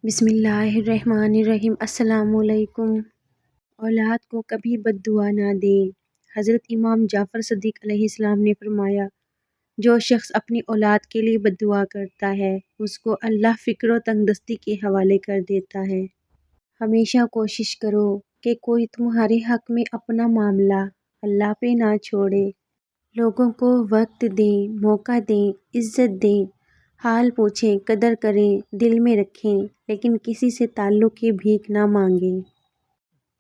بسم اللہ الرحمن الرحیم۔ السلام علیکم۔ اولاد کو کبھی بد دعا نہ دیں۔ حضرت امام جعفر صادق علیہ السلام نے فرمایا، جو شخص اپنی اولاد کے لیے بد دعا کرتا ہے اس کو اللہ فقر و تنگدستی کے حوالے کر دیتا ہے۔ ہمیشہ کوشش کرو کہ کوئی تمہارے حق میں اپنا معاملہ اللہ پہ نہ چھوڑے۔ لوگوں کو وقت دیں، موقع دیں، عزت دیں، حال پوچھیں، قدر کریں، دل میں رکھیں، لیکن کسی سے تعلق کی بھیک نہ مانگیں۔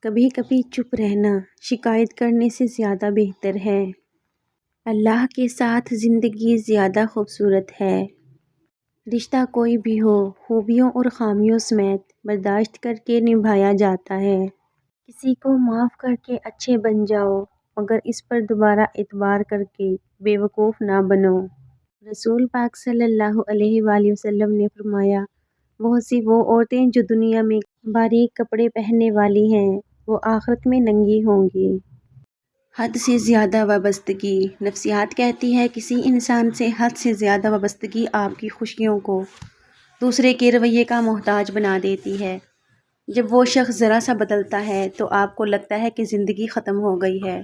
کبھی کبھی چپ رہنا شکایت کرنے سے زیادہ بہتر ہے۔ اللہ کے ساتھ زندگی زیادہ خوبصورت ہے۔ رشتہ کوئی بھی ہو، خوبیوں اور خامیوں سمیت برداشت کر کے نبھایا جاتا ہے۔ کسی کو معاف کر کے اچھے بن جاؤ، مگر اس پر دوبارہ اعتبار کر کے بے وقوف نہ بنو۔ رسول پاک صلی اللہ علیہ وآلہ وسلم نے فرمایا، بہت سی وہ عورتیں جو دنیا میں باریک کپڑے پہننے والی ہیں وہ آخرت میں ننگی ہوں گی۔ حد سے زیادہ وابستگی۔ نفسیات کہتی ہے کسی انسان سے حد سے زیادہ وابستگی آپ کی خوشیوں کو دوسرے کے رویے کا محتاج بنا دیتی ہے۔ جب وہ شخص ذرا سا بدلتا ہے تو آپ کو لگتا ہے کہ زندگی ختم ہو گئی ہے۔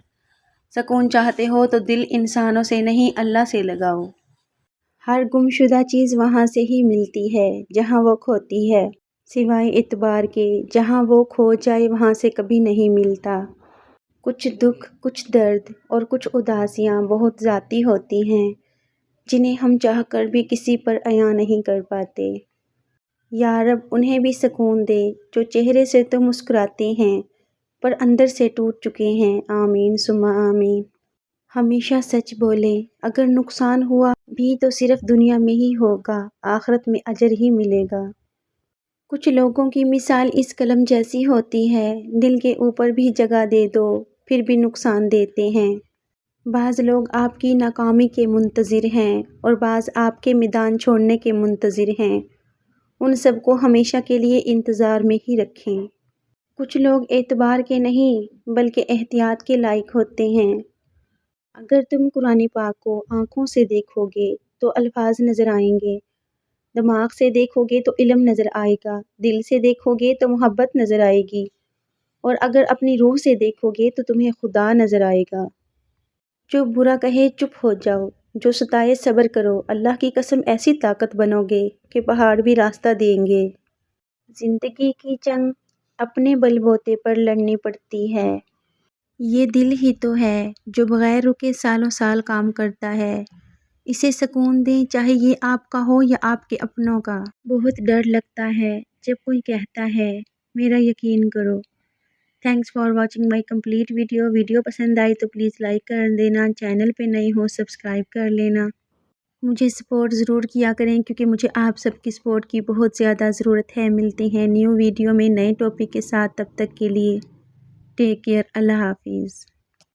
سکون چاہتے ہو تو دل انسانوں سے نہیں اللہ سے لگاؤ۔ ہر گمشدہ چیز وہاں سے ہی ملتی ہے جہاں وہ کھوتی ہے، سوائے اعتبار کے جہاں وہ کھو جائے وہاں سے کبھی نہیں ملتا۔ کچھ دکھ، کچھ درد اور کچھ اداسیاں بہت ذاتی ہوتی ہیں جنہیں ہم چاہ کر بھی کسی پر عیاں نہیں کر پاتے۔ یا رب انہیں بھی سکون دے جو چہرے سے تو مسکراتے ہیں پر اندر سے ٹوٹ چکے ہیں۔ آمین ثم آمین۔ ہمیشہ سچ بولیں، اگر نقصان ہوا بھی تو صرف دنیا میں ہی ہوگا، آخرت میں اجر ہی ملے گا۔ کچھ لوگوں کی مثال اس قلم جیسی ہوتی ہے، دل کے اوپر بھی جگہ دے دو پھر بھی نقصان دیتے ہیں۔ بعض لوگ آپ کی ناکامی کے منتظر ہیں اور بعض آپ کے میدان چھوڑنے کے منتظر ہیں، ان سب کو ہمیشہ کے لیے انتظار میں ہی رکھیں۔ کچھ لوگ اعتبار کے نہیں بلکہ احتیاط کے لائق ہوتے ہیں۔ اگر تم قرآن پاک کو آنکھوں سے دیکھو گے تو الفاظ نظر آئیں گے، دماغ سے دیکھو گے تو علم نظر آئے گا، دل سے دیکھو گے تو محبت نظر آئے گی، اور اگر اپنی روح سے دیکھو گے تو تمہیں خدا نظر آئے گا۔ جو برا کہے چپ ہو جاؤ، جو ستائے صبر کرو، اللہ کی قسم ایسی طاقت بنو گے کہ پہاڑ بھی راستہ دیں گے۔ زندگی کی جنگ اپنے بل بوتے پر لڑنی پڑتی ہے۔ یہ دل ہی تو ہے جو بغیر رکے سالوں سال کام کرتا ہے۔ اسے سکون دیں چاہے یہ آپ کا ہو یا آپ کے اپنوں کا۔ بہت ڈر لگتا ہے جب کوئی کہتا ہے میرا یقین کرو۔ Thanks for watching my complete video. Video پسند آئی تو پلیز لائک کر دینا، چینل پہ نئے ہو سبسکرائب کر لینا۔ مجھے سپورٹ ضرور کیا کریں کیونکہ مجھے آپ سب کی سپورٹ کی بہت زیادہ ضرورت ہے۔ ملتے ہیں نیو ویڈیو میں نئے ٹاپک کے ساتھ، تب تک کے لیے ٹیک کیئر۔ اللہ حافظ۔